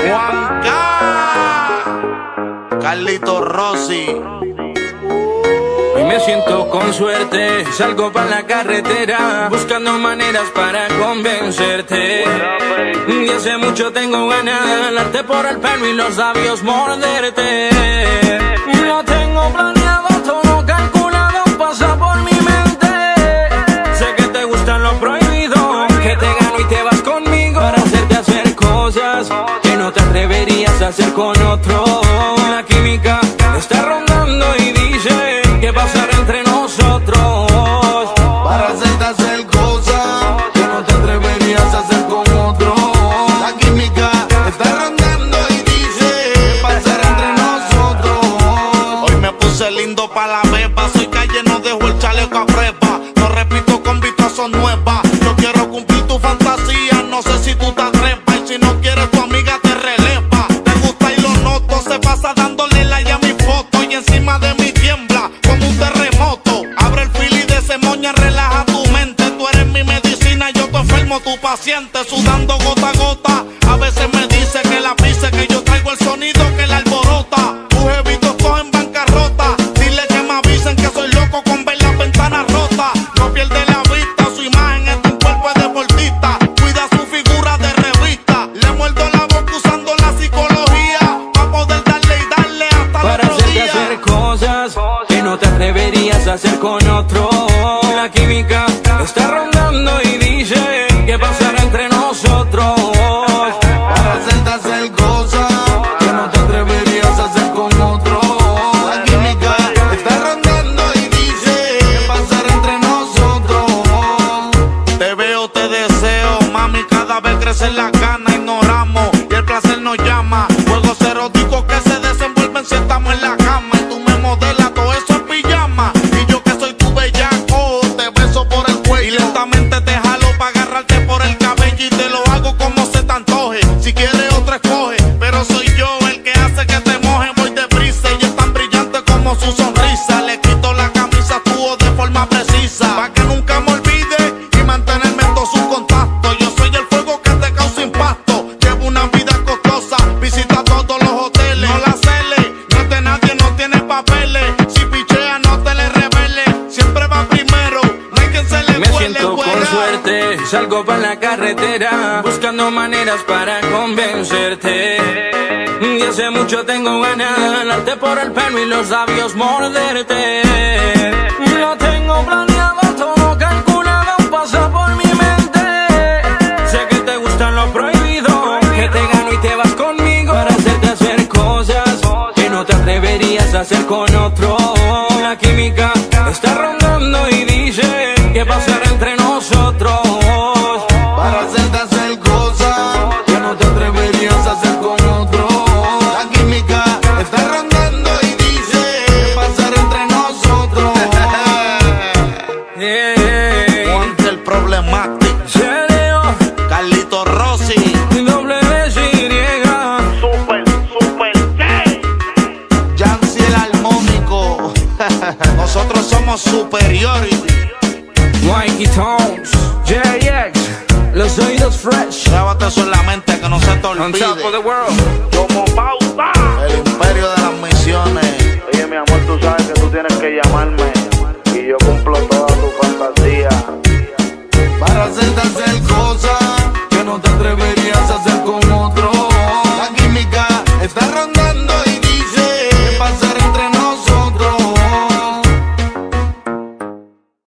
Juanca, Carlito Rossi. Hoy me siento con suerte, salgo pa' la carretera, buscando maneras para convencerte. Y hace mucho tengo ganas de jalarte por el pelo y los labios morderte. Lo tengo planeado, todo calculado, pasa por mi mente. Sé que te gustan lo prohibido, que te gano y te vas conmigo para hacerte hacer cosas que no te atreverías a hacer con otro. La química está rondando y dice que pasará entre nosotros para hacerte hacer cosas que no te atreverías a hacer con otro. La química está rondando y dice que pasará entre nosotros. Hoy me puse lindo pa' la beba, soy calle, no dejo el chaleco a prueba. No repito con son nuevas. Yo quiero cumplir tu fantasía, no sé si tú te atrevas. Y si no quieres, tu amiga te releva. Te gusta y lo noto, se pasa dándole like a mi foto. Y encima de mí tiembla como un terremoto. Abre el fili de ese moña, relaja tu mente. Tú eres mi medicina, yo te enfermo, tu paciente. Sudando gota a gota, a veces me dice que la pise, que yo traigo el sonido que la alborota. Tus jevitos cogen bancarrota, dile que me avisen que soy loco con ver las ventanas rotas. No pierde la vista, su imagen es de un cuerpo de deportista. Cuida su figura de revista. Le muerdo la boca usando la psicología para poder darle y darle hasta para el otro hacerte día. hacer cosas que no te atreverías a hacer con otro. La química está rondando y dice que pasará entre nosotros. Para hacerte hacer cosas que no te atreverías a hacer con otro. La química está rondando y dice que pasará entre nosotros. Te veo, te deseo, mami, cada vez crecen las ganas, ignoramos y el placer nos llama. Juegos eróticos que se desenvuelven si estamos en la cama. Y tú me modelas todo eso en pijama. Y yo que soy tu bellaco, te beso por el cuello y lentamente te jalo para agarrarte por el cabello. Y te lo hago como se te antoje, si quieres otro escoge. Pero soy yo el que hace que te moje. Voy deprisa y es tan brillante como su sonrisa. Le quito la camisa, actúo de forma precisa para que nunca me olvide y mantenerme en todos sus contactos. Yo soy el fuego que te causa impacto. Llevo una vida costosa, visita todos los hoteles. No la cele, no es de nadie, no tiene papeles. Si pichea, no te le revele. Siempre va primero, no hay quien se le Me cuele, siento con güera. suerte, salgo pa' la carretera, buscando maneras para convencerte. Y hace mucho tengo ganas de jalarte por el pelo y los labios morderte. Lo tengo planeado, todo calculado, pasa por mi mente. Sé que te gustan lo prohibido, que te gano y te vas conmigo para hacerte hacer cosas que no te atreverías a hacer con otro. La química está rondando y dice que pasará entre nosotros. Para hacerte hacer cosas que no te atreverías a hacer con otro. La química está rondando y dice que pasará entre nosotros. Juanca el Problematic, Serio, Carlito Rossi, WSY. Super gay, Yancy el Armónico. Nosotros somos Superiority. Mikey Tones, JX, los oídos fresh. Grábate eso en la mente que no se te On top of olvide. the world. Como pauta. El imperio de las misiones. Oye, mi amor, tú sabes que tú tienes que llamarme y yo cumplo toda tu fantasía. Para hacerte hacer cosas que no te atreverías a hacer con otro. La química está